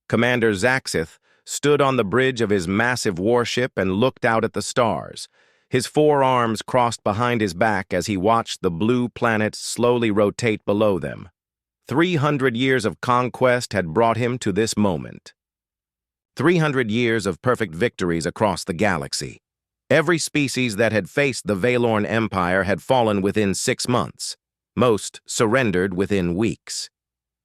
Commander Zaxith stood on the bridge of his massive warship and looked out at the stars, his forearms crossed behind his back as he watched the blue planet slowly rotate below them. 300 years of conquest had brought him to this moment. 300 years of perfect victories across the galaxy. Every species that had faced the Valorn Empire had fallen within 6 months. Most surrendered within weeks.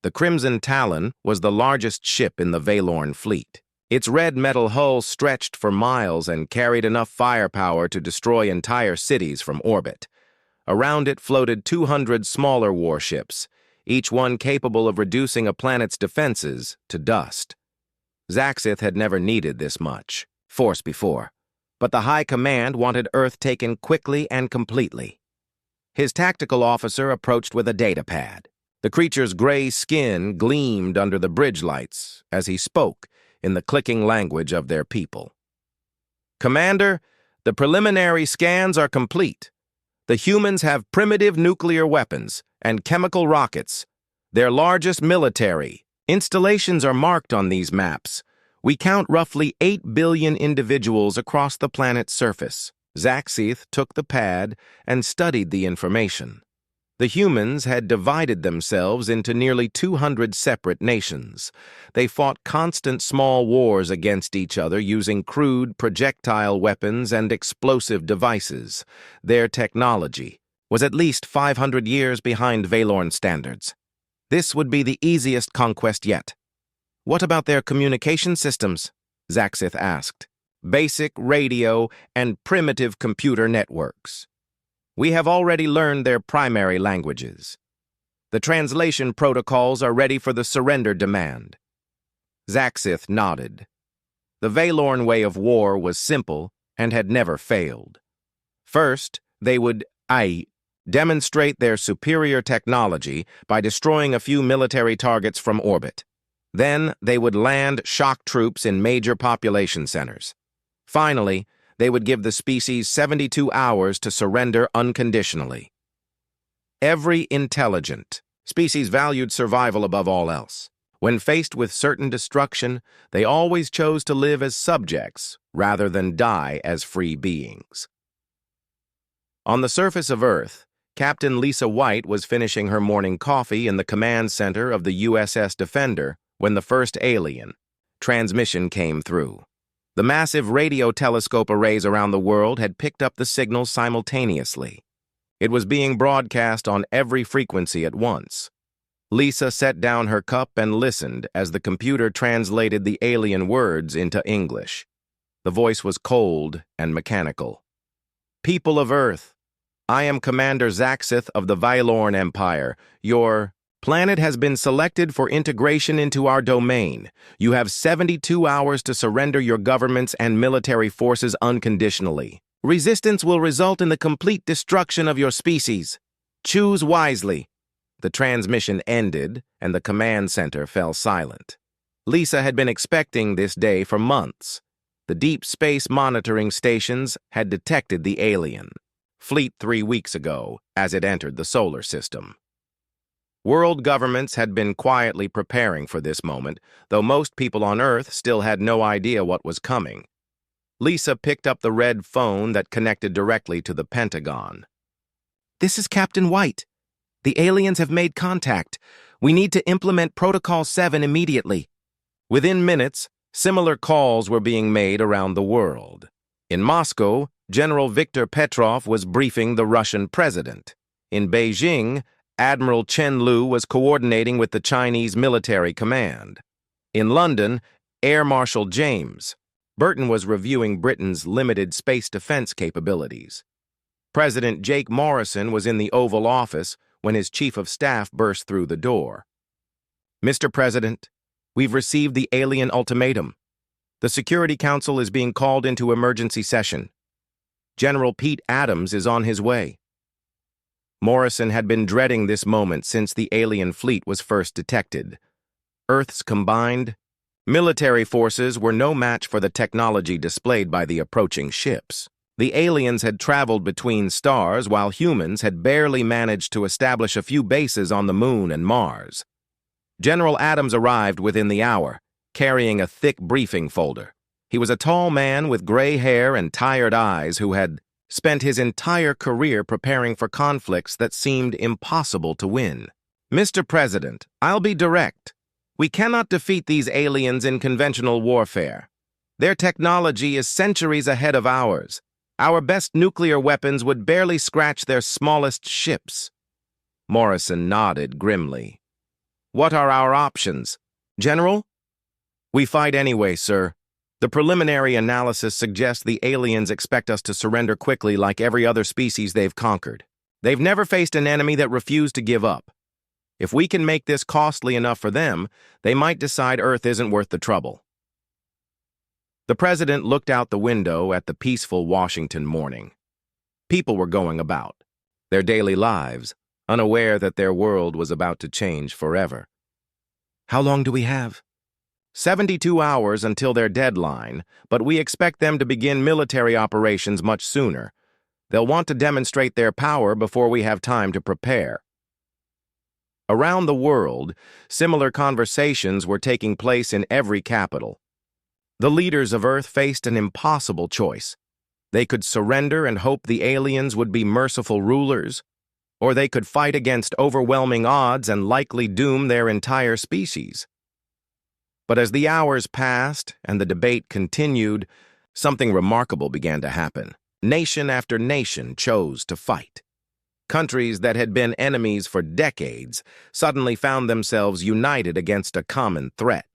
The Crimson Talon was the largest ship in the Valorn fleet. Its red metal hull stretched for miles and carried enough firepower to destroy entire cities from orbit. Around it floated 200 smaller warships, each one capable of reducing a planet's defenses to dust. Zaxith had never needed this much force before, but the High Command wanted Earth taken quickly and completely. His tactical officer approached with a datapad. The creature's gray skin gleamed under the bridge lights as he spoke in the clicking language of their people. "Commander, the preliminary scans are complete. The humans have primitive nuclear weapons and chemical rockets. Their largest military installations are marked on these maps. We count roughly 8 billion individuals across the planet's surface." Zaxith took the pad and studied the information. The humans had divided themselves into nearly 200 separate nations. They fought constant small wars against each other using crude projectile weapons and explosive devices. Their technology was at least 500 years behind Valorn standards. This would be the easiest conquest yet. "What about their communication systems?" Zaxith asked. "Basic radio and primitive computer networks. We have already learned their primary languages. The translation protocols are ready for the surrender demand." Zaxith nodded. The Valorn way of war was simple and had never failed. First, they would demonstrate their superior technology by destroying a few military targets from orbit. Then, they would land shock troops in major population centers. Finally, they would give the species 72 hours to surrender unconditionally. Every intelligent species valued survival above all else. When faced with certain destruction, they always chose to live as subjects rather than die as free beings. On the surface of Earth, Captain Lisa White was finishing her morning coffee in the command center of the USS Defender when the first alien transmission came through. The massive radio telescope arrays around the world had picked up the signal simultaneously. It was being broadcast on every frequency at once. Lisa set down her cup and listened as the computer translated the alien words into English. The voice was cold and mechanical. "People of Earth, I am Commander Zaxith of the Valorn Empire. Your planet has been selected for integration into our domain. You have 72 hours to surrender your governments and military forces unconditionally. Resistance will result in the complete destruction of your species. Choose wisely." The transmission ended, and the command center fell silent. Lisa had been expecting this day for months. The deep space monitoring stations had detected the alien fleet 3 weeks ago as it entered the solar system. World governments had been quietly preparing for this moment, though most people on Earth still had no idea what was coming. Lisa picked up the red phone that connected directly to the Pentagon. "This is Captain White. The aliens have made contact. We need to implement Protocol 7 immediately." Within minutes, similar calls were being made around the world. In Moscow, General Viktor Petrov was briefing the Russian president. In Beijing, Admiral Chen Lu was coordinating with the Chinese military command. In London, Air Marshal James Burton was reviewing Britain's limited space defense capabilities. President Jake Morrison was in the Oval Office when his chief of staff burst through the door. "Mr. President, we've received the alien ultimatum. The Security Council is being called into emergency session. General Pete Adams is on his way." Morrison had been dreading this moment since the alien fleet was first detected. Earth's combined military forces were no match for the technology displayed by the approaching ships. The aliens had traveled between stars while humans had barely managed to establish a few bases on the Moon and Mars. General Adams arrived within the hour. carrying a thick briefing folder. He was a tall man with gray hair and tired eyes who had spent his entire career preparing for conflicts that seemed impossible to win. "Mr. President, I'll be direct. We cannot defeat these aliens in conventional warfare. Their technology is centuries ahead of ours. Our best nuclear weapons would barely scratch their smallest ships." Morrison nodded grimly. "What are our options, General?" "We fight anyway, sir. The preliminary analysis suggests the aliens expect us to surrender quickly like every other species they've conquered. They've never faced an enemy that refused to give up. If we can make this costly enough for them, they might decide Earth isn't worth the trouble." The president looked out the window at the peaceful Washington morning. People were going about their daily lives, unaware that their world was about to change forever. "How long do we have?" 72 hours until their deadline, but we expect them to begin military operations much sooner. They'll want to demonstrate their power before we have time to prepare. Around the world, similar conversations were taking place in every capital. The leaders of Earth faced an impossible choice. They could surrender and hope the aliens would be merciful rulers, or they could fight against overwhelming odds and likely doom their entire species. But as the hours passed and the debate continued, something remarkable began to happen. Nation after nation chose to fight. Countries that had been enemies for decades suddenly found themselves united against a common threat.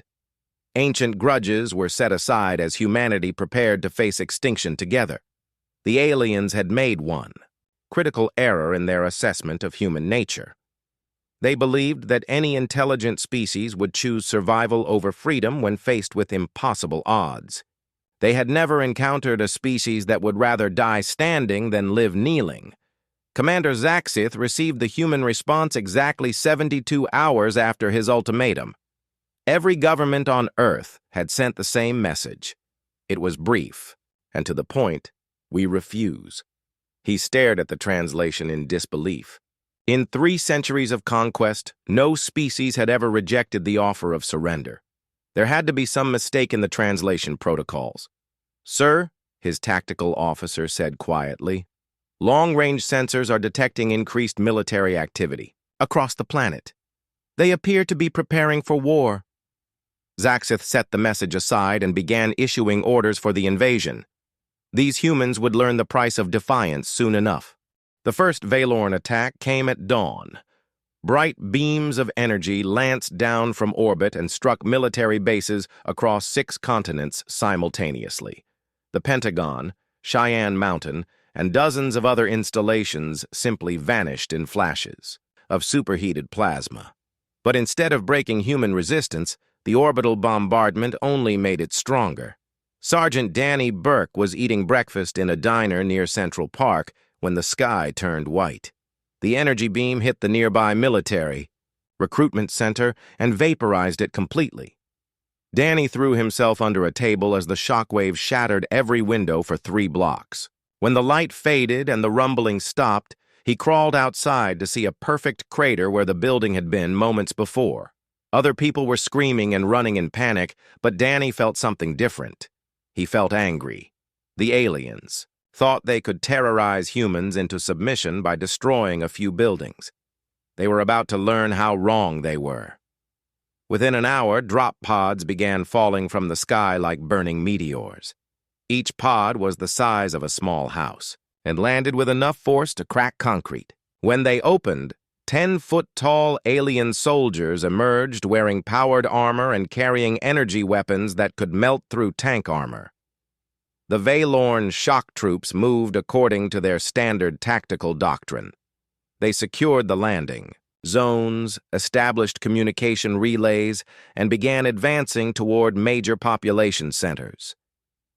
Ancient grudges were set aside as humanity prepared to face extinction together. The aliens had made one critical error in their assessment of human nature. They believed that any intelligent species would choose survival over freedom when faced with impossible odds. They had never encountered a species that would rather die standing than live kneeling. Commander Zaxith received the human response exactly 72 hours after his ultimatum. Every government on Earth had sent the same message. It was brief, and to the point: "We refuse." He stared at the translation in disbelief. In 3 centuries of conquest, no species had ever rejected the offer of surrender. There had to be some mistake in the translation protocols. "Sir," his tactical officer said quietly, "long-range sensors are detecting increased military activity across the planet. They appear to be preparing for war." Zaxith set the message aside and began issuing orders for the invasion. These humans would learn the price of defiance soon enough. The first Valorn attack came at dawn. Bright beams of energy lanced down from orbit and struck military bases across 6 continents simultaneously. The Pentagon, Cheyenne Mountain, and dozens of other installations simply vanished in flashes of superheated plasma. But instead of breaking human resistance, the orbital bombardment only made it stronger. Sergeant Danny Burke was eating breakfast in a diner near Central Park when the sky turned white. The energy beam hit the nearby military recruitment center and vaporized it completely. Danny threw himself under a table as the shockwave shattered every window for 3 blocks. When the light faded and the rumbling stopped, he crawled outside to see a perfect crater where the building had been moments before. Other people were screaming and running in panic, but Danny felt something different. He felt angry. The aliens thought they could terrorize humans into submission by destroying a few buildings. They were about to learn how wrong they were. Within an hour, drop pods began falling from the sky like burning meteors. Each pod was the size of a small house and landed with enough force to crack concrete. When they opened, 10-foot-tall alien soldiers emerged wearing powered armor and carrying energy weapons that could melt through tank armor. The Valorn shock troops moved according to their standard tactical doctrine. They secured the landing zones, established communication relays, and began advancing toward major population centers.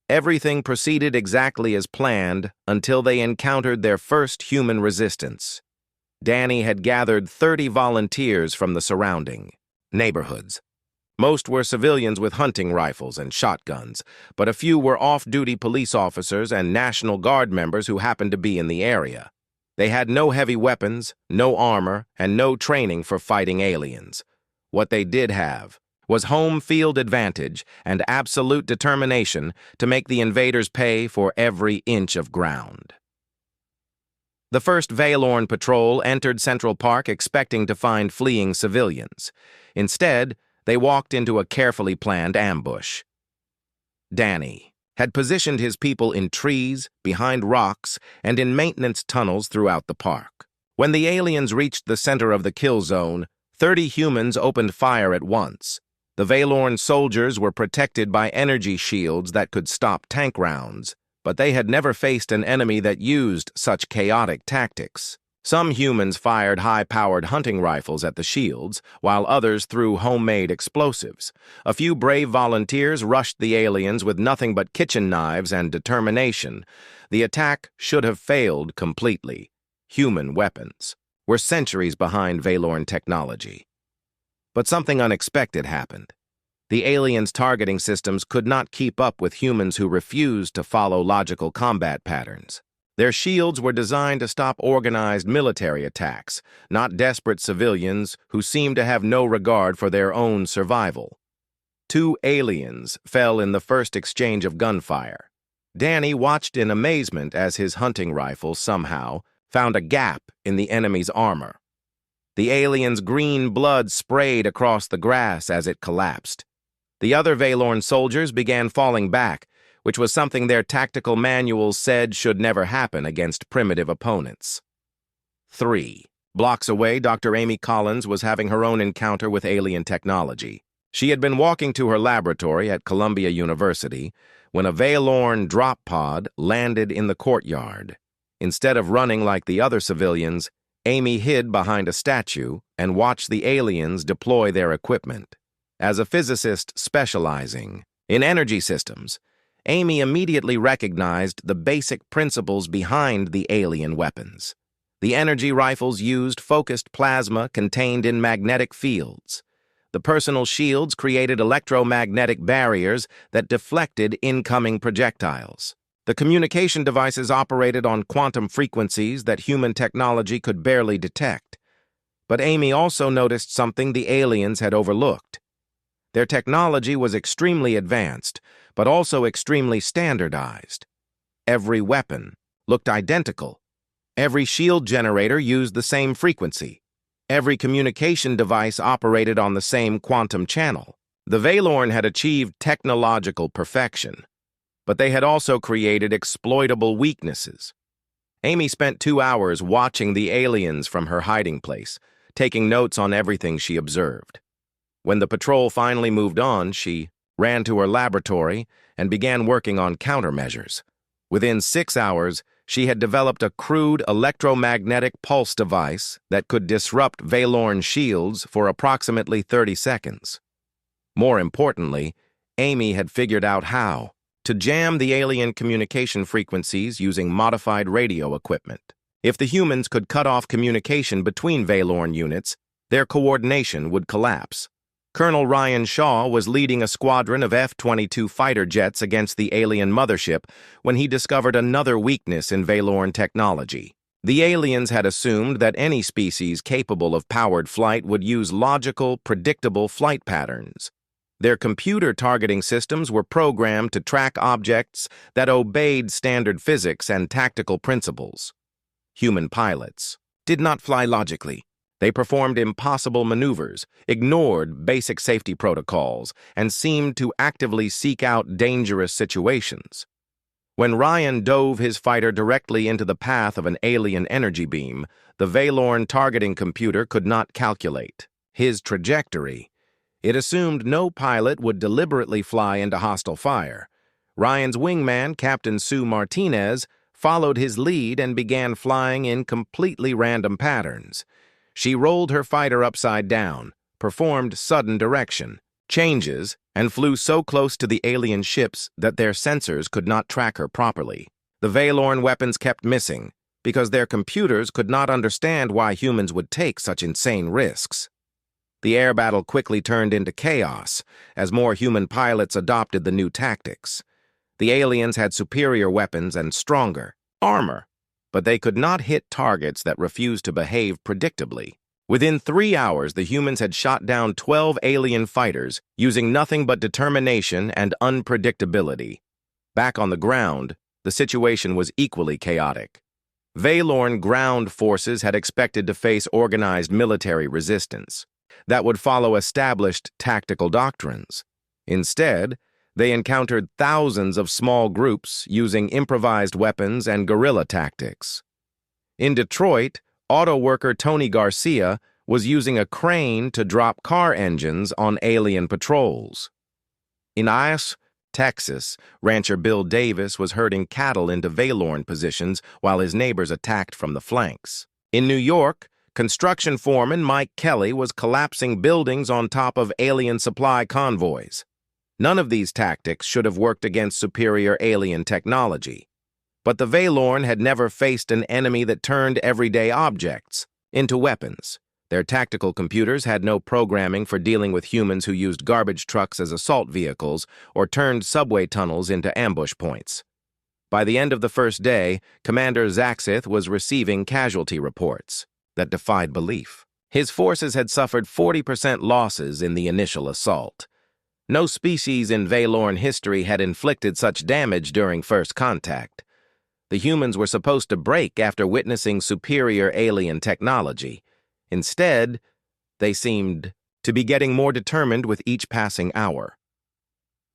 Everything proceeded exactly as planned until they encountered their first human resistance. Danny had gathered 30 volunteers from the surrounding neighborhoods. Most were civilians with hunting rifles and shotguns, but a few were off-duty police officers and National Guard members who happened to be in the area. They had no heavy weapons, no armor, and no training for fighting aliens. What they did have was home field advantage and absolute determination to make the invaders pay for every inch of ground. The first Valorn patrol entered Central Park expecting to find fleeing civilians. Instead, they walked into a carefully planned ambush. Danny had positioned his people in trees, behind rocks, and in maintenance tunnels throughout the park. When the aliens reached the center of the kill zone, 30 humans opened fire at once. The Valorn soldiers were protected by energy shields that could stop tank rounds, but they had never faced an enemy that used such chaotic tactics. Some humans fired high-powered hunting rifles at the shields, while others threw homemade explosives. A few brave volunteers rushed the aliens with nothing but kitchen knives and determination. The attack should have failed completely. Human weapons were centuries behind Valorn technology. But something unexpected happened. The aliens' targeting systems could not keep up with humans who refused to follow logical combat patterns. Their shields were designed to stop organized military attacks, not desperate civilians who seemed to have no regard for their own survival. 2 aliens fell in the first exchange of gunfire. Danny watched in amazement as his hunting rifle somehow found a gap in the enemy's armor. The alien's green blood sprayed across the grass as it collapsed. The other Valorn soldiers began falling back, which was something their tactical manuals said should never happen against primitive opponents. 3 blocks away, Dr. Amy Collins was having her own encounter with alien technology. She had been walking to her laboratory at Columbia University when a Valorn drop pod landed in the courtyard. Instead of running like the other civilians, Amy hid behind a statue and watched the aliens deploy their equipment. As a physicist specializing in energy systems, Amy immediately recognized the basic principles behind the alien weapons. The energy rifles used focused plasma contained in magnetic fields. The personal shields created electromagnetic barriers that deflected incoming projectiles. The communication devices operated on quantum frequencies that human technology could barely detect. But Amy also noticed something the aliens had overlooked. Their technology was extremely advanced, but also extremely standardized. Every weapon looked identical. Every shield generator used the same frequency. Every communication device operated on the same quantum channel. The Valorn had achieved technological perfection, but they had also created exploitable weaknesses. Amy spent 2 hours watching the aliens from her hiding place, taking notes on everything she observed. When the patrol finally moved on, she ran to her laboratory and began working on countermeasures. Within 6 hours, she had developed a crude electromagnetic pulse device that could disrupt Valorn shields for approximately 30 seconds. More importantly, Amy had figured out how to jam the alien communication frequencies using modified radio equipment. If the humans could cut off communication between Valorn units, their coordination would collapse. Colonel Ryan Shaw was leading a squadron of F-22 fighter jets against the alien mothership when he discovered another weakness in Valorn technology. The aliens had assumed that any species capable of powered flight would use logical, predictable flight patterns. Their computer targeting systems were programmed to track objects that obeyed standard physics and tactical principles. Human pilots did not fly logically. They performed impossible maneuvers, ignored basic safety protocols, and seemed to actively seek out dangerous situations. When Ryan dove his fighter directly into the path of an alien energy beam, the Valorn targeting computer could not calculate his trajectory. It assumed no pilot would deliberately fly into hostile fire. Ryan's wingman, Captain Sue Martinez, followed his lead and began flying in completely random patterns. She rolled her fighter upside down, performed sudden direction changes, and flew so close to the alien ships that their sensors could not track her properly. The Valorn weapons kept missing because their computers could not understand why humans would take such insane risks. The air battle quickly turned into chaos as more human pilots adopted the new tactics. The aliens had superior weapons and stronger armor, but they could not hit targets that refused to behave predictably. Within 3 hours, the humans had shot down 12 alien fighters using nothing but determination and unpredictability. Back on the ground, the situation was equally chaotic. Valorn ground forces had expected to face organized military resistance that would follow established tactical doctrines. Instead, they encountered thousands of small groups using improvised weapons and guerrilla tactics. In Detroit, auto worker Tony Garcia was using a crane to drop car engines on alien patrols. In Ice, Texas, rancher Bill Davis was herding cattle into Valorn positions while his neighbors attacked from the flanks. In New York, construction foreman Mike Kelly was collapsing buildings on top of alien supply convoys. None of these tactics should have worked against superior alien technology. But the Valorn had never faced an enemy that turned everyday objects into weapons. Their tactical computers had no programming for dealing with humans who used garbage trucks as assault vehicles or turned subway tunnels into ambush points. By the end of the first day, Commander Zaxith was receiving casualty reports that defied belief. His forces had suffered 40% losses in the initial assault. No species in Valorn history had inflicted such damage during first contact. The humans were supposed to break after witnessing superior alien technology. Instead, they seemed to be getting more determined with each passing hour.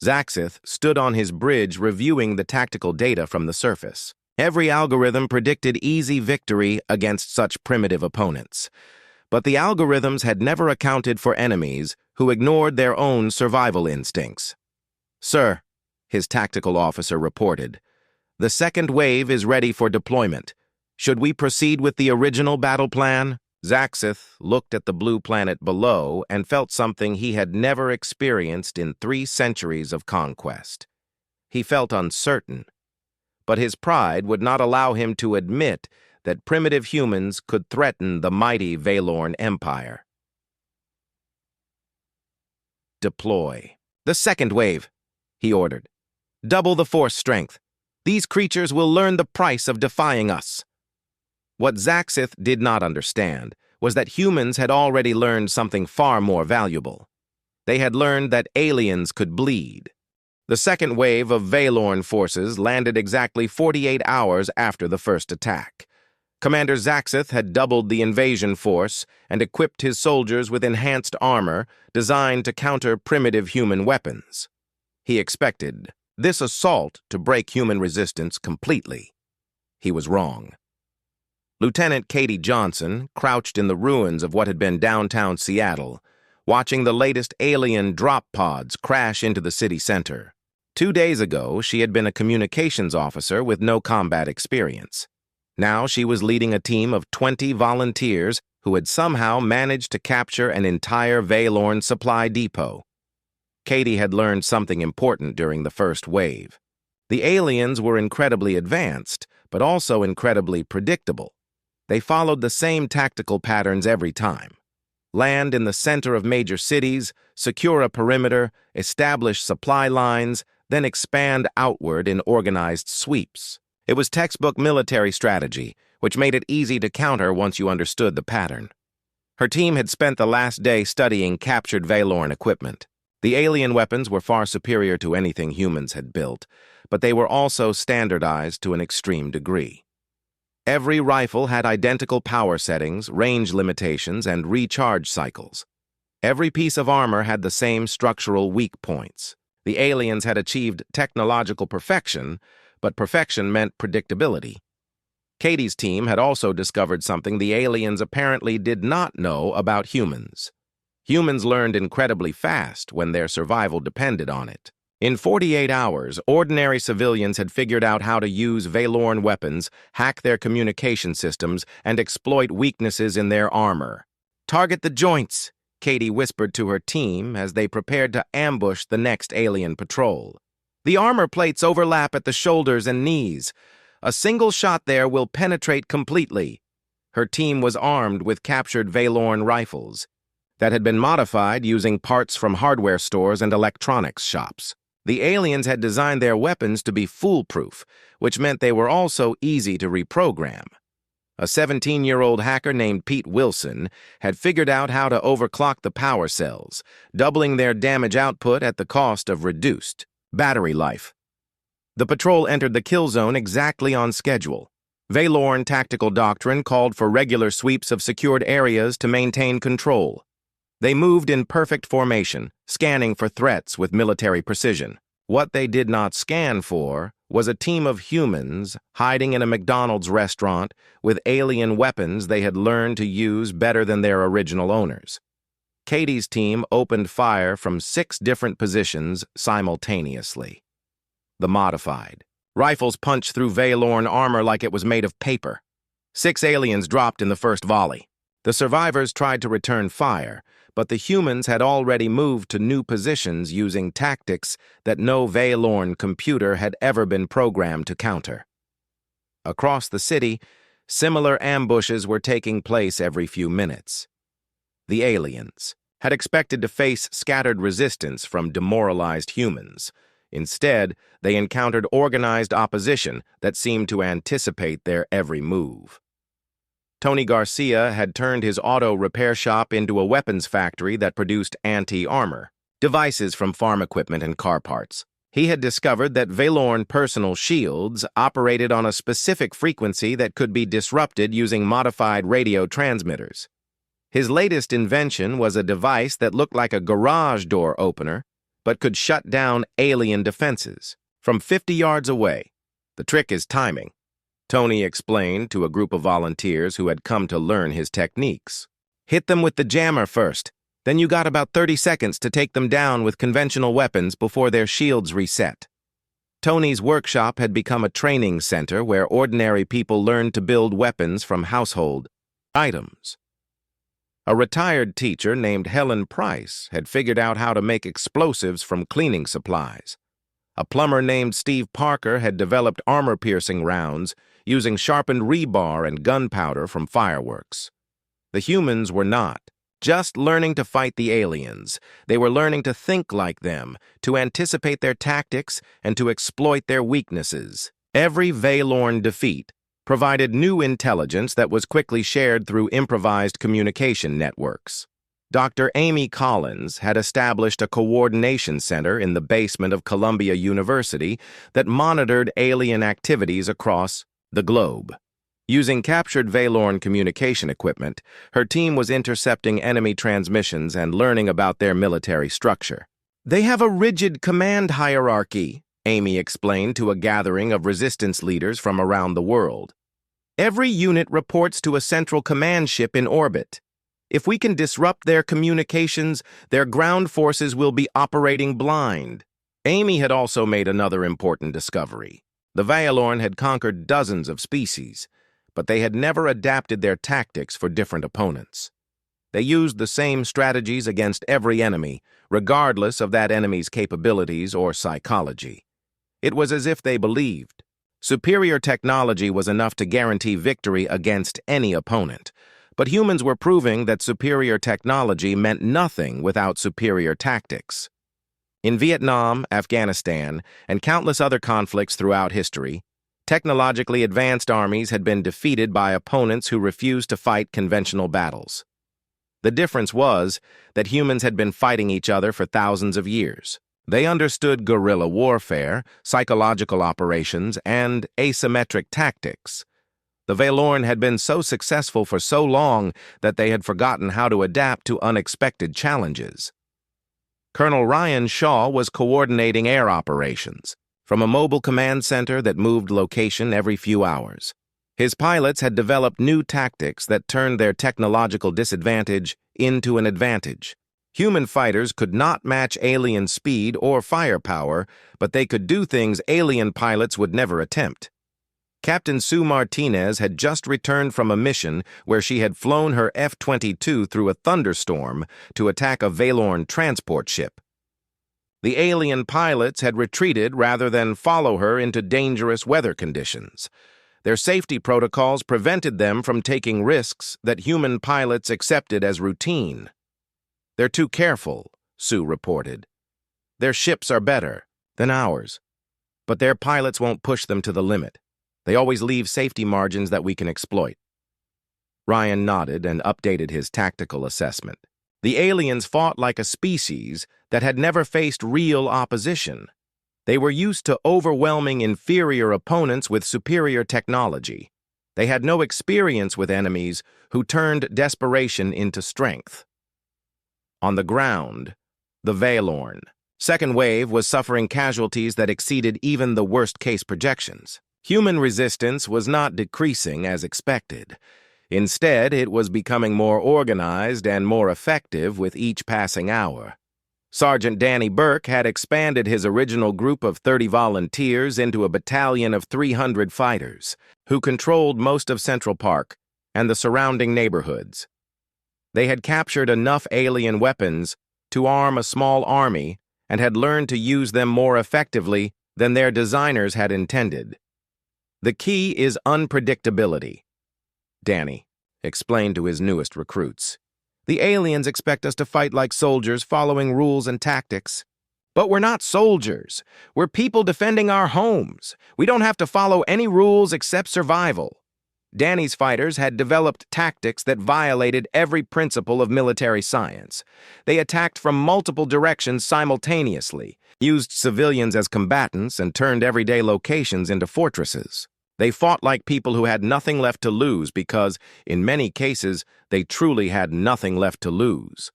Zaxith stood on his bridge reviewing the tactical data from the surface. Every algorithm predicted easy victory against such primitive opponents. But the algorithms had never accounted for enemies who ignored their own survival instincts. "Sir," his tactical officer reported, "the second wave is ready for deployment. Should we proceed with the original battle plan?" Zaxith looked at the blue planet below and felt something he had never experienced in 3 centuries of conquest. He felt uncertain, but his pride would not allow him to admit that primitive humans could threaten the mighty Valorn Empire. "Deploy. The second wave," he ordered. "Double the force strength. These creatures will learn the price of defying us." What Zaxith did not understand was that humans had already learned something far more valuable. They had learned that aliens could bleed. The second wave of Valorn forces landed exactly 48 hours after the first attack. Commander Zaxith had doubled the invasion force and equipped his soldiers with enhanced armor designed to counter primitive human weapons. He expected this assault to break human resistance completely. He was wrong. Lieutenant Katie Johnson crouched in the ruins of what had been downtown Seattle, watching the latest alien drop pods crash into the city center. 2 days ago, she had been a communications officer with no combat experience. Now she was leading a team of 20 volunteers who had somehow managed to capture an entire Valorn supply depot. Katie had learned something important during the first wave. The aliens were incredibly advanced, but also incredibly predictable. They followed the same tactical patterns every time. Land in the center of major cities, secure a perimeter, establish supply lines, then expand outward in organized sweeps. It was textbook military strategy, which made it easy to counter once you understood the pattern. Her team had spent the last day studying captured Valorn equipment. The alien weapons were far superior to anything humans had built, but they were also standardized to an extreme degree. Every rifle had identical power settings, range limitations, and recharge cycles. Every piece of armor had the same structural weak points. The aliens had achieved technological perfection, but perfection meant predictability. Katie's team had also discovered something the aliens apparently did not know about humans. Humans learned incredibly fast when their survival depended on it. In 48 hours, ordinary civilians had figured out how to use Valorn weapons, hack their communication systems, and exploit weaknesses in their armor. "Target the joints," Katie whispered to her team as they prepared to ambush the next alien patrol. "The armor plates overlap at the shoulders and knees. A single shot there will penetrate completely." Her team was armed with captured Valorn rifles that had been modified using parts from hardware stores and electronics shops. The aliens had designed their weapons to be foolproof, which meant they were also easy to reprogram. A 17-year-old hacker named Pete Wilson had figured out how to overclock the power cells, doubling their damage output at the cost of reduced battery life. The patrol entered the kill zone exactly on schedule. Valorn tactical doctrine called for regular sweeps of secured areas to maintain control. They moved in perfect formation, scanning for threats with military precision. What they did not scan for was a team of humans hiding in a McDonald's restaurant with alien weapons they had learned to use better than their original owners. Katie's team opened fire from 6 different positions simultaneously. The modified. Rifles punched through Valorn armor like it was made of paper. 6 aliens dropped in the first volley. The survivors tried to return fire, but the humans had already moved to new positions using tactics that no Valorn computer had ever been programmed to counter. Across the city, similar ambushes were taking place every few minutes. The aliens had expected to face scattered resistance from demoralized humans. Instead, they encountered organized opposition that seemed to anticipate their every move. Tony Garcia had turned his auto repair shop into a weapons factory that produced anti-armor devices from farm equipment and car parts. He had discovered that Valorn personal shields operated on a specific frequency that could be disrupted using modified radio transmitters. His latest invention was a device that looked like a garage door opener, but could shut down alien defenses from 50 yards away. The trick is timing, Tony explained to a group of volunteers who had come to learn his techniques. Hit them with the jammer first, then you got about 30 seconds to take them down with conventional weapons before their shields reset. Tony's workshop had become a training center where ordinary people learned to build weapons from household items. A retired teacher named Helen Price had figured out how to make explosives from cleaning supplies. A plumber named Steve Parker had developed armor-piercing rounds using sharpened rebar and gunpowder from fireworks. The humans were not just learning to fight the aliens. They were learning to think like them, to anticipate their tactics, and to exploit their weaknesses. Every Valorn defeat provided new intelligence that was quickly shared through improvised communication networks. Dr. Amy Collins had established a coordination center in the basement of Columbia University that monitored alien activities across the globe. Using captured Valorn communication equipment, her team was intercepting enemy transmissions and learning about their military structure. They have a rigid command hierarchy, Amy explained to a gathering of resistance leaders from around the world. Every unit reports to a central command ship in orbit. If we can disrupt their communications, their ground forces will be operating blind. Amy had also made another important discovery. The Valorn had conquered dozens of species, but they had never adapted their tactics for different opponents. They used the same strategies against every enemy, regardless of that enemy's capabilities or psychology. It was as if they believed superior technology was enough to guarantee victory against any opponent, but humans were proving that superior technology meant nothing without superior tactics. In Vietnam, Afghanistan, and countless other conflicts throughout history, technologically advanced armies had been defeated by opponents who refused to fight conventional battles. The difference was that humans had been fighting each other for thousands of years. They understood guerrilla warfare, psychological operations, and asymmetric tactics. The Valorn had been so successful for so long that they had forgotten how to adapt to unexpected challenges. Colonel Ryan Shaw was coordinating air operations from a mobile command center that moved location every few hours. His pilots had developed new tactics that turned their technological disadvantage into an advantage. Human fighters could not match alien speed or firepower, but they could do things alien pilots would never attempt. Captain Sue Martinez had just returned from a mission where she had flown her F-22 through a thunderstorm to attack a Valorn transport ship. The alien pilots had retreated rather than follow her into dangerous weather conditions. Their safety protocols prevented them from taking risks that human pilots accepted as routine. "They're too careful," Sue reported. "Their ships are better than ours, but their pilots won't push them to the limit. They always leave safety margins that we can exploit." Ryan nodded and updated his tactical assessment. The aliens fought like a species that had never faced real opposition. They were used to overwhelming inferior opponents with superior technology. They had no experience with enemies who turned desperation into strength. On the ground, the Valorn. Second wave was suffering casualties that exceeded even the worst-case projections. Human resistance was not decreasing as expected. Instead, it was becoming more organized and more effective with each passing hour. Sergeant Danny Burke had expanded his original group of 30 volunteers into a battalion of 300 fighters, who controlled most of Central Park and the surrounding neighborhoods. They had captured enough alien weapons to arm a small army and had learned to use them more effectively than their designers had intended. The key is unpredictability, Danny explained to his newest recruits. The aliens expect us to fight like soldiers following rules and tactics. But we're not soldiers. We're people defending our homes. We don't have to follow any rules except survival. Danny's fighters had developed tactics that violated every principle of military science. They attacked from multiple directions simultaneously, used civilians as combatants, and turned everyday locations into fortresses. They fought like people who had nothing left to lose because, in many cases, they truly had nothing left to lose.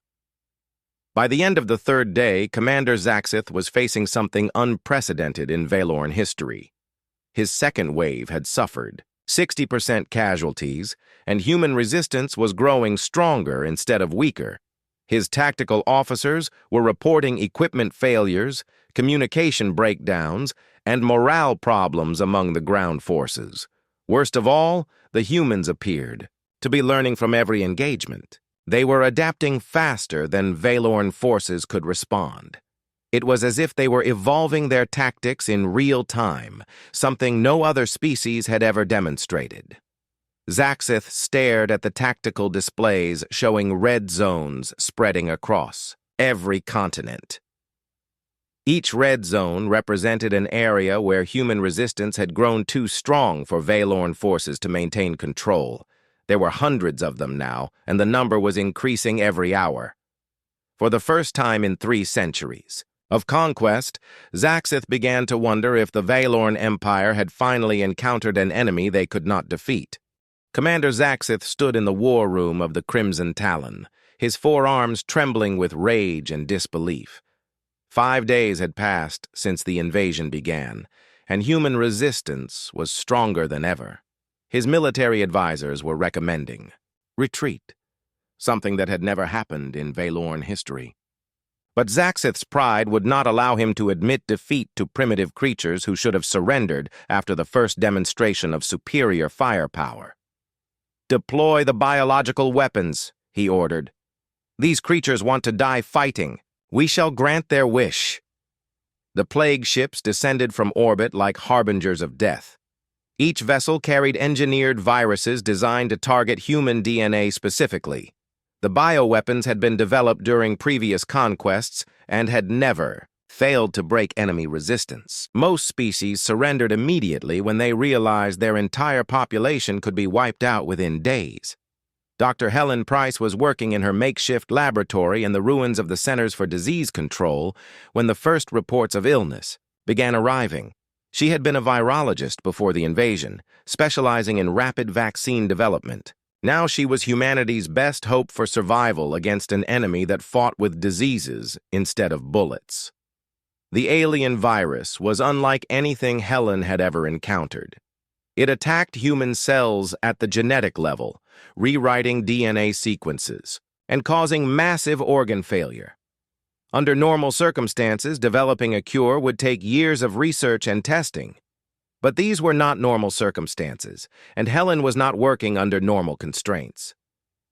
By the end of the third day, Commander Zaxith was facing something unprecedented in Valorn history. His second wave had suffered 60% casualties, and human resistance was growing stronger instead of weaker. His tactical officers were reporting equipment failures, communication breakdowns, and morale problems among the ground forces. Worst of all, the humans appeared to be learning from every engagement. They were adapting faster than Valorn forces could respond. It was as if they were evolving their tactics in real time, something no other species had ever demonstrated. Zaxith stared at the tactical displays showing red zones spreading across every continent. Each red zone represented an area where human resistance had grown too strong for Valorn forces to maintain control. There were hundreds of them now, and the number was increasing every hour. For the first time in 3 centuries of conquest, Zaxith began to wonder if the Valorn Empire had finally encountered an enemy they could not defeat. Commander Zaxith stood in the war room of the Crimson Talon, his forearms trembling with rage and disbelief. 5 days had passed since the invasion began, and human resistance was stronger than ever. His military advisors were recommending retreat, something that had never happened in Valorn history. But Zaxith's pride would not allow him to admit defeat to primitive creatures who should have surrendered after the first demonstration of superior firepower. "Deploy the biological weapons," he ordered. "These creatures want to die fighting. We shall grant their wish." The plague ships descended from orbit like harbingers of death. Each vessel carried engineered viruses designed to target human DNA specifically. The bioweapons had been developed during previous conquests and had never failed to break enemy resistance. Most species surrendered immediately when they realized their entire population could be wiped out within days. Dr. Helen Price was working in her makeshift laboratory in the ruins of the Centers for Disease Control when the first reports of illness began arriving. She had been a virologist before the invasion, specializing in rapid vaccine development. Now she was humanity's best hope for survival against an enemy that fought with diseases instead of bullets. The alien virus was unlike anything Helen had ever encountered. It attacked human cells at the genetic level, rewriting DNA sequences and causing massive organ failure. Under normal circumstances, developing a cure would take years of research and testing. But these were not normal circumstances, and Helen was not working under normal constraints.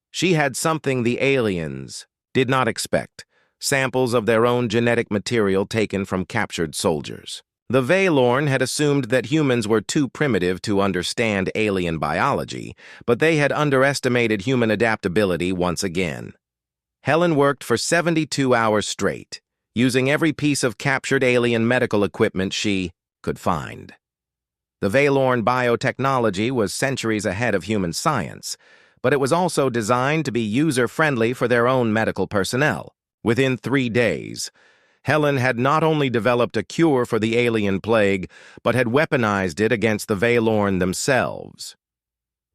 She had something the aliens did not expect: samples of their own genetic material taken from captured soldiers. The Valorn had assumed that humans were too primitive to understand alien biology, but they had underestimated human adaptability once again. Helen worked for 72 hours straight, using every piece of captured alien medical equipment she could find. The Valorn biotechnology was centuries ahead of human science, but it was also designed to be user-friendly for their own medical personnel. Within 3 days, Helen had not only developed a cure for the alien plague, but had weaponized it against the Valorn themselves.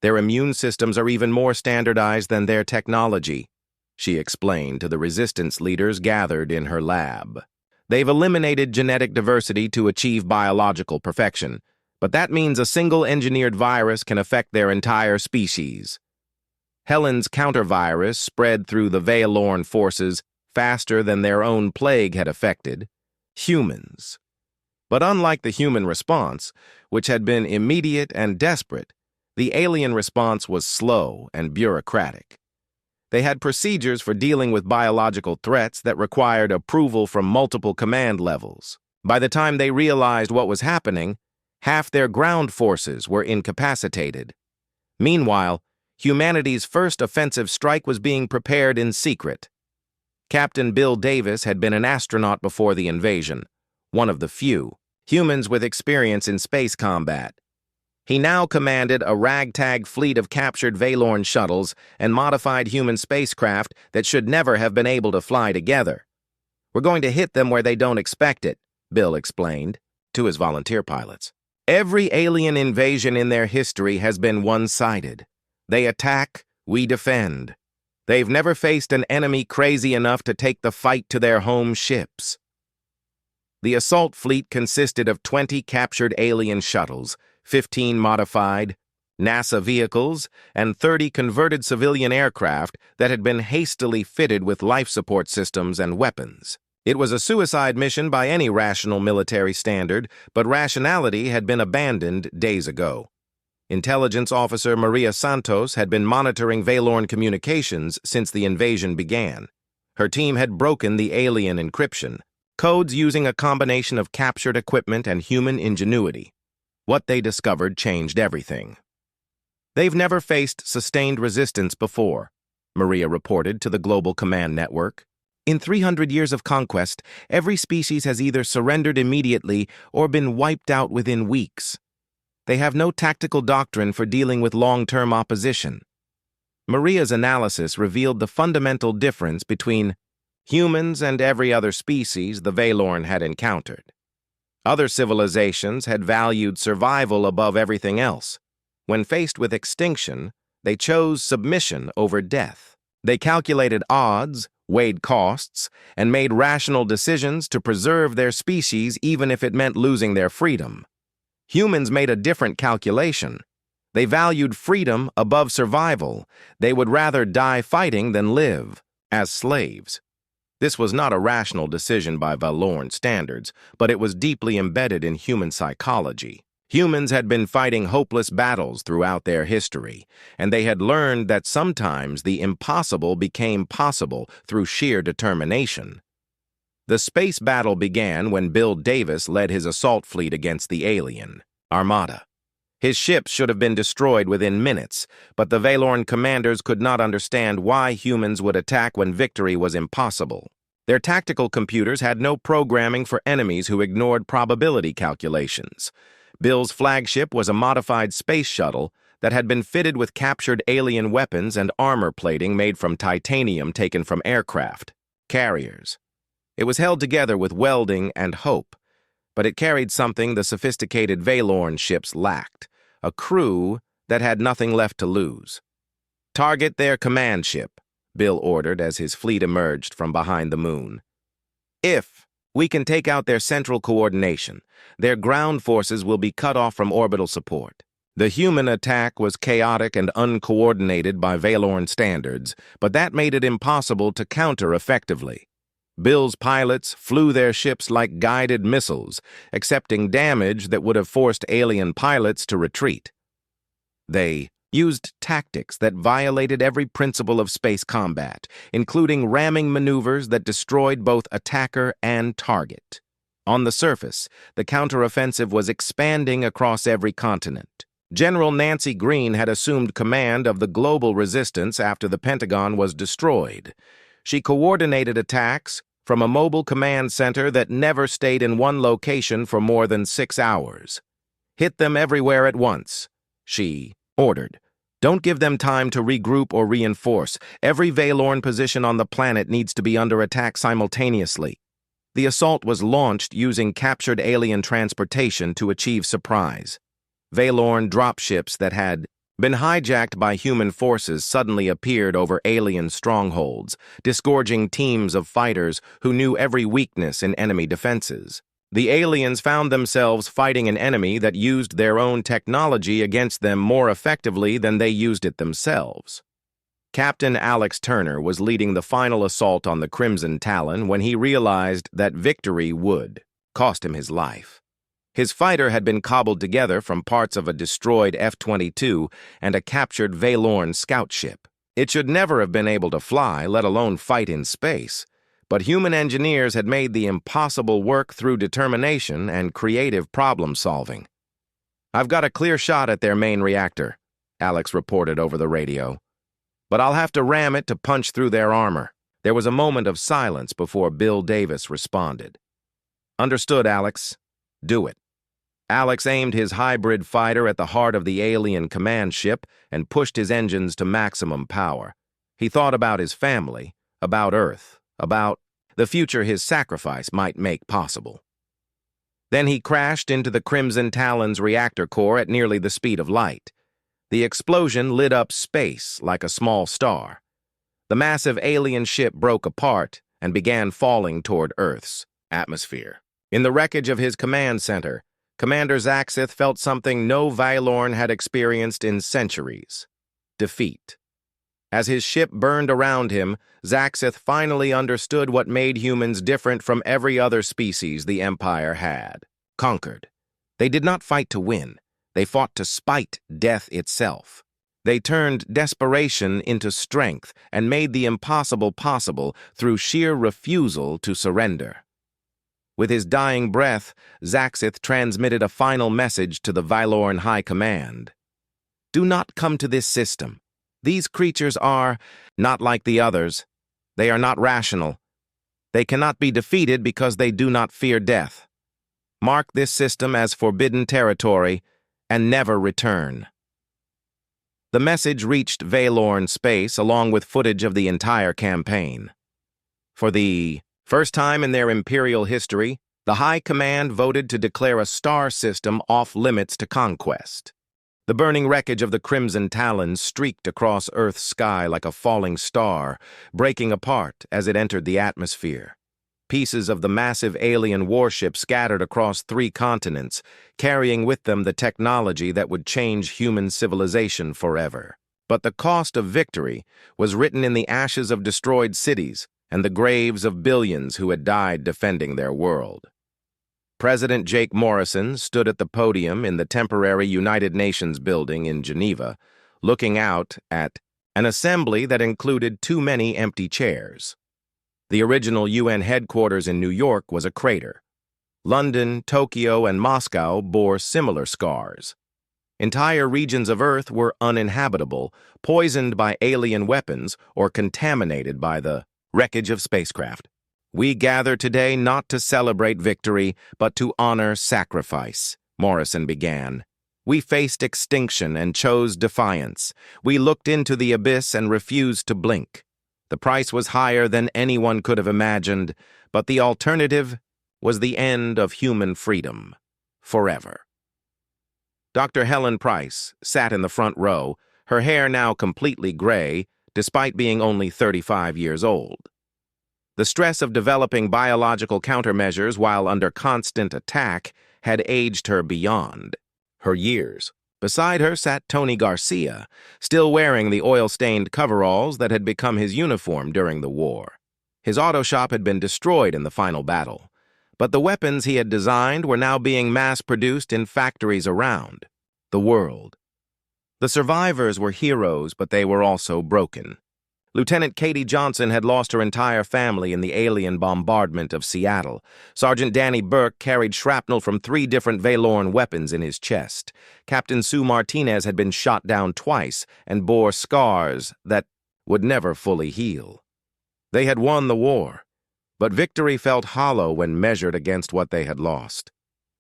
Their immune systems are even more standardized than their technology, she explained to the resistance leaders gathered in her lab. They've eliminated genetic diversity to achieve biological perfection, but that means a single engineered virus can affect their entire species. Helen's counter-virus spread through the Valorn forces faster than their own plague had affected humans. But unlike the human response, which had been immediate and desperate, the alien response was slow and bureaucratic. They had procedures for dealing with biological threats that required approval from multiple command levels. By the time they realized what was happening, half their ground forces were incapacitated. Meanwhile, humanity's first offensive strike was being prepared in secret. Captain Bill Davis had been an astronaut before the invasion, one of the few humans with experience in space combat. He now commanded a ragtag fleet of captured Valorn shuttles and modified human spacecraft that should never have been able to fly together. "We're going to hit them where they don't expect it," Bill explained to his volunteer pilots. "Every alien invasion in their history has been one-sided. They attack, we defend. They've never faced an enemy crazy enough to take the fight to their home ships." The assault fleet consisted of 20 captured alien shuttles, 15 modified NASA vehicles, and 30 converted civilian aircraft that had been hastily fitted with life support systems and weapons. It was a suicide mission by any rational military standard, but rationality had been abandoned days ago. Intelligence officer Maria Santos had been monitoring Valorn communications since the invasion began. Her team had broken the alien encryption, codes using a combination of captured equipment and human ingenuity. What they discovered changed everything. "They've never faced sustained resistance before," Maria reported to the Global Command Network. "In 300 years of conquest, every species has either surrendered immediately or been wiped out within weeks. They have no tactical doctrine for dealing with long-term opposition." Maria's analysis revealed the fundamental difference between humans and every other species the Valorn had encountered. Other civilizations had valued survival above everything else. When faced with extinction, they chose submission over death. They calculated odds, weighed costs, and made rational decisions to preserve their species even if it meant losing their freedom. Humans made a different calculation. They valued freedom above survival. They would rather die fighting than live as slaves. This was not a rational decision by Valorn standards, but it was deeply embedded in human psychology. Humans had been fighting hopeless battles throughout their history, and they had learned that sometimes the impossible became possible through sheer determination. The space battle began when Bill Davis led his assault fleet against the alien armada. His ships should have been destroyed within minutes, but the Valorn commanders could not understand why humans would attack when victory was impossible. Their tactical computers had no programming for enemies who ignored probability calculations. Bill's flagship was a modified space shuttle that had been fitted with captured alien weapons and armor plating made from titanium taken from aircraft carriers. It was held together with welding and hope, but it carried something the sophisticated Valorn ships lacked, a crew that had nothing left to lose. "Target their command ship," Bill ordered as his fleet emerged from behind the moon. "If we can take out their central coordination, their ground forces will be cut off from orbital support." The human attack was chaotic and uncoordinated by Valorn standards, but that made it impossible to counter effectively. Bill's pilots flew their ships like guided missiles, accepting damage that would have forced alien pilots to retreat. They used tactics that violated every principle of space combat, including ramming maneuvers that destroyed both attacker and target. On the surface, the counteroffensive was expanding across every continent. General Nancy Green had assumed command of the global resistance after the Pentagon was destroyed. She coordinated attacks from a mobile command center that never stayed in one location for more than 6 hours. "Hit them everywhere at once," she ordered. Don't give them time to regroup or reinforce. Every Valorn position on the planet needs to be under attack simultaneously. The assault was launched using captured alien transportation to achieve surprise. Valorn dropships that had been hijacked by human forces suddenly appeared over alien strongholds, disgorging teams of fighters who knew every weakness in enemy defenses. The aliens found themselves fighting an enemy that used their own technology against them more effectively than they used it themselves. Captain Alex Turner was leading the final assault on the Crimson Talon when he realized that victory would cost him his life. His fighter had been cobbled together from parts of a destroyed F-22 and a captured Valorn scout ship. It should never have been able to fly, let alone fight in space. But human engineers had made the impossible work through determination and creative problem-solving. "I've got a clear shot at their main reactor," Alex reported over the radio. "But I'll have to ram it to punch through their armor." There was a moment of silence before Bill Davis responded. "Understood, Alex. Do it." Alex aimed his hybrid fighter at the heart of the alien command ship and pushed his engines to maximum power. He thought about his family, about Earth, about the future his sacrifice might make possible. Then he crashed into the Crimson Talon's reactor core at nearly the speed of light. The explosion lit up space like a small star. The massive alien ship broke apart and began falling toward Earth's atmosphere. In the wreckage of his command center, Commander Zaxith felt something no Valorn had experienced in centuries: defeat. As his ship burned around him, Zaxith finally understood what made humans different from every other species the Empire had conquered. They did not fight to win. They fought to spite death itself. They turned desperation into strength and made the impossible possible through sheer refusal to surrender. With his dying breath, Zaxith transmitted a final message to the Valorn High Command. "Do not come to this system. These creatures are not like the others. They are not rational. They cannot be defeated because they do not fear death. Mark this system as forbidden territory and never return." The message reached Valorn space along with footage of the entire campaign. For the first time in their Imperial history, the High Command voted to declare a star system off-limits to conquest. The burning wreckage of the Crimson Talon streaked across Earth's sky like a falling star, breaking apart as it entered the atmosphere. Pieces of the massive alien warship scattered across 3 continents, carrying with them the technology that would change human civilization forever. But the cost of victory was written in the ashes of destroyed cities and the graves of billions who had died defending their world. President Jake Morrison stood at the podium in the temporary United Nations building in Geneva, looking out at an assembly that included too many empty chairs. The original UN headquarters in New York was a crater. London, Tokyo, and Moscow bore similar scars. Entire regions of Earth were uninhabitable, poisoned by alien weapons or contaminated by the wreckage of spacecraft. "We gather today not to celebrate victory, but to honor sacrifice," Morrison began. "We faced extinction and chose defiance. We looked into the abyss and refused to blink. The price was higher than anyone could have imagined, but the alternative was the end of human freedom, forever." Dr. Helen Price sat in the front row, her hair now completely gray, despite being only 35 years old. The stress of developing biological countermeasures while under constant attack had aged her beyond her years. Beside her sat Tony Garcia, still wearing the oil-stained coveralls that had become his uniform during the war. His auto shop had been destroyed in the final battle, but the weapons he had designed were now being mass-produced in factories around the world. The survivors were heroes, but they were also broken. Lieutenant Katie Johnson had lost her entire family in the alien bombardment of Seattle. Sergeant Danny Burke carried shrapnel from 3 different Valorn weapons in his chest. Captain Sue Martinez had been shot down twice and bore scars that would never fully heal. They had won the war, but victory felt hollow when measured against what they had lost.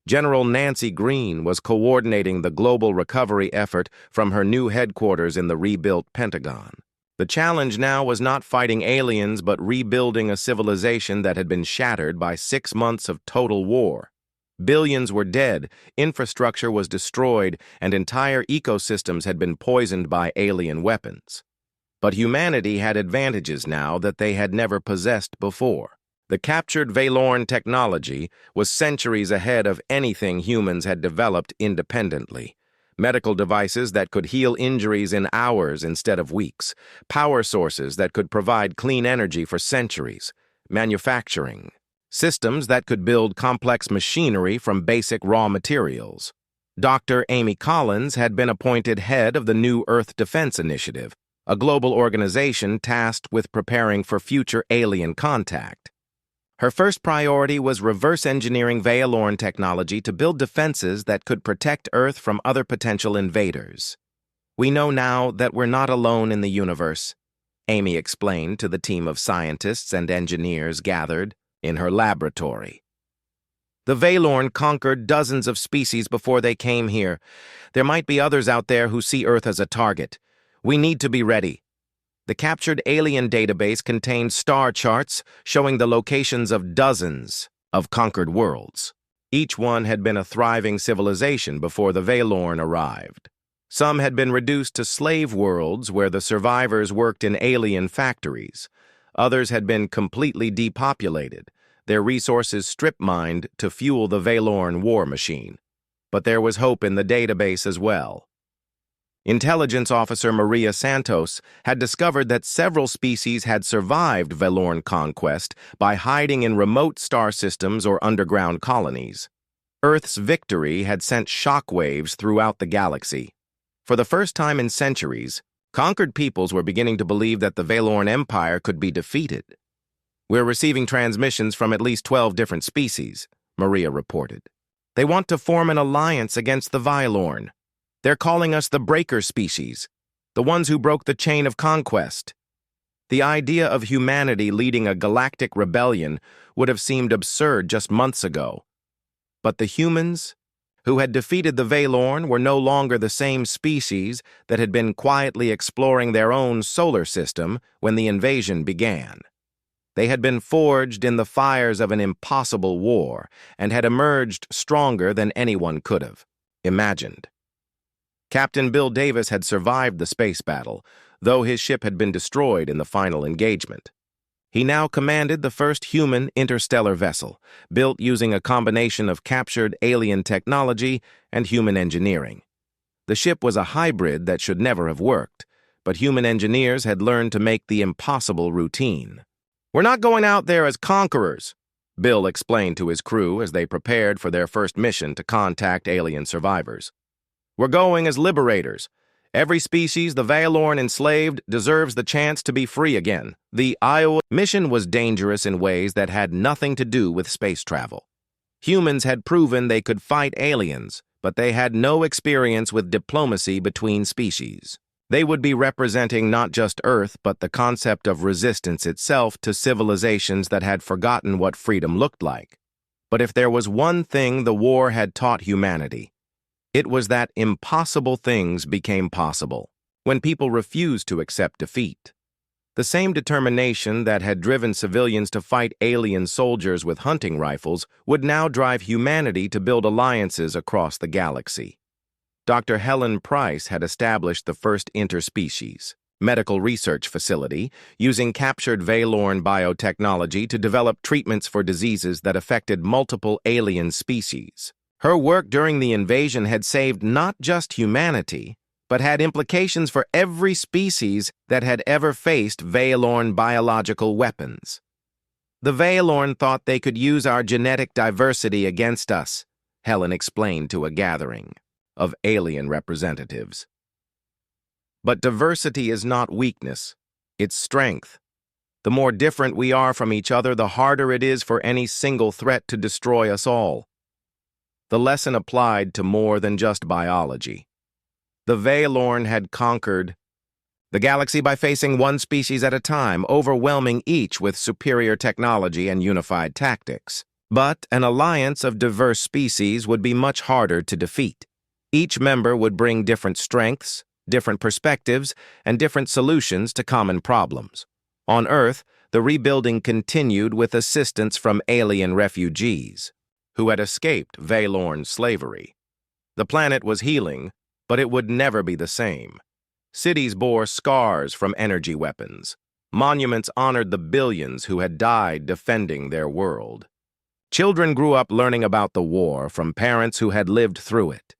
General Nancy Green was coordinating the global recovery effort from her new headquarters in the rebuilt Pentagon. The challenge now was not fighting aliens but rebuilding a civilization that had been shattered by 6 months of total war. Billions were dead, infrastructure was destroyed, and entire ecosystems had been poisoned by alien weapons. But humanity had advantages now that they had never possessed before. The captured Valorn technology was centuries ahead of anything humans had developed independently. Medical devices that could heal injuries in hours instead of weeks, power sources that could provide clean energy for centuries, manufacturing, systems that could build complex machinery from basic raw materials. Dr. Amy Collins had been appointed head of the New Earth Defense Initiative, a global organization tasked with preparing for future alien contact. Her first priority was reverse engineering Valorn technology to build defenses that could protect Earth from other potential invaders. "We know now that we're not alone in the universe," Amy explained to the team of scientists and engineers gathered in her laboratory. "The Valorn conquered dozens of species before they came here. There might be others out there who see Earth as a target. We need to be ready." The captured alien database contained star charts showing the locations of dozens of conquered worlds. Each one had been a thriving civilization before the Valorn arrived. Some had been reduced to slave worlds where the survivors worked in alien factories. Others had been completely depopulated, their resources strip-mined to fuel the Valorn war machine. But there was hope in the database as well. Intelligence Officer Maria Santos had discovered that several species had survived Valorn conquest by hiding in remote star systems or underground colonies. Earth's victory had sent shockwaves throughout the galaxy. For the first time in centuries, conquered peoples were beginning to believe that the Valorn Empire could be defeated. "We're receiving transmissions from at least 12 different species," Maria reported. "They want to form an alliance against the Valorn. They're calling us the Breaker species, the ones who broke the chain of conquest." The idea of humanity leading a galactic rebellion would have seemed absurd just months ago. But the humans who had defeated the Valorn were no longer the same species that had been quietly exploring their own solar system when the invasion began. They had been forged in the fires of an impossible war and had emerged stronger than anyone could have imagined. Captain Bill Davis had survived the space battle, though his ship had been destroyed in the final engagement. He now commanded the first human interstellar vessel, built using a combination of captured alien technology and human engineering. The ship was a hybrid that should never have worked, but human engineers had learned to make the impossible routine. "We're not going out there as conquerors," Bill explained to his crew as they prepared for their first mission to contact alien survivors. "We're going as liberators. Every species the Valorn enslaved deserves the chance to be free again." The Iowa mission was dangerous in ways that had nothing to do with space travel. Humans had proven they could fight aliens, but they had no experience with diplomacy between species. They would be representing not just Earth, but the concept of resistance itself to civilizations that had forgotten what freedom looked like. But if there was one thing the war had taught humanity, it was that impossible things became possible when people refused to accept defeat. The same determination that had driven civilians to fight alien soldiers with hunting rifles would now drive humanity to build alliances across the galaxy. Dr. Helen Price had established the first interspecies medical research facility using captured Valorn biotechnology to develop treatments for diseases that affected multiple alien species. Her work during the invasion had saved not just humanity, but had implications for every species that had ever faced Valorn biological weapons. "The Valorn thought they could use our genetic diversity against us," Helen explained to a gathering of alien representatives. "But diversity is not weakness, it's strength. The more different we are from each other, the harder it is for any single threat to destroy us all." The lesson applied to more than just biology. The Valorn had conquered the galaxy by facing one species at a time, overwhelming each with superior technology and unified tactics. But an alliance of diverse species would be much harder to defeat. Each member would bring different strengths, different perspectives, and different solutions to common problems. On Earth, the rebuilding continued with assistance from alien refugees who had escaped Valorn slavery. The planet was healing, but it would never be the same. Cities bore scars from energy weapons. Monuments honored the billions who had died defending their world. Children grew up learning about the war from parents who had lived through it.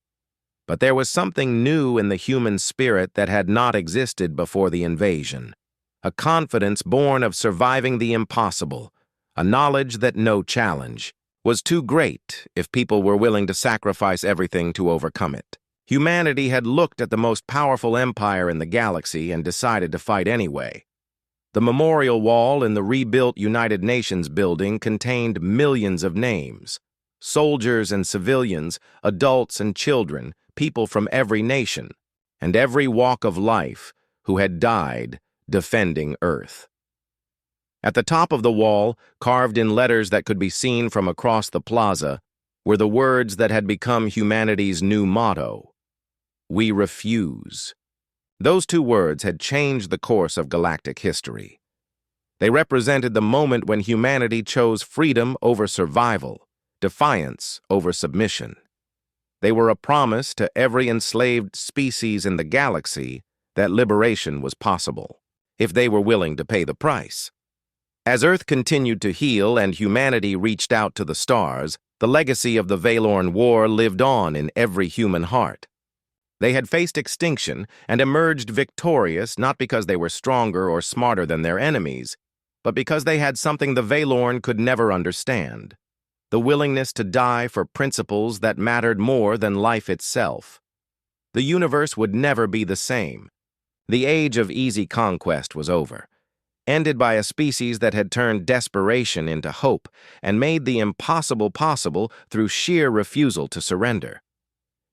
But there was something new in the human spirit that had not existed before the invasion. A confidence born of surviving the impossible, a knowledge that no challenge was too great if people were willing to sacrifice everything to overcome it. Humanity had looked at the most powerful empire in the galaxy and decided to fight anyway. The memorial wall in the rebuilt United Nations building contained millions of names. Soldiers and civilians, adults and children, people from every nation, and every walk of life who had died defending Earth. At the top of the wall, carved in letters that could be seen from across the plaza, were the words that had become humanity's new motto: "We refuse." Those two words had changed the course of galactic history. They represented the moment when humanity chose freedom over survival, defiance over submission. They were a promise to every enslaved species in the galaxy that liberation was possible, if they were willing to pay the price. As Earth continued to heal and humanity reached out to the stars, the legacy of the Valorn War lived on in every human heart. They had faced extinction and emerged victorious not because they were stronger or smarter than their enemies, but because they had something the Valorn could never understand: the willingness to die for principles that mattered more than life itself. The universe would never be the same. The age of easy conquest was over, ended by a species that had turned desperation into hope and made the impossible possible through sheer refusal to surrender.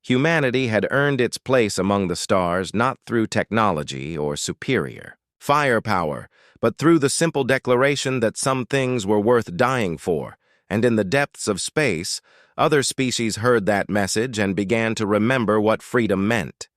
Humanity had earned its place among the stars not through technology or superior firepower, but through the simple declaration that some things were worth dying for, and in the depths of space, other species heard that message and began to remember what freedom meant.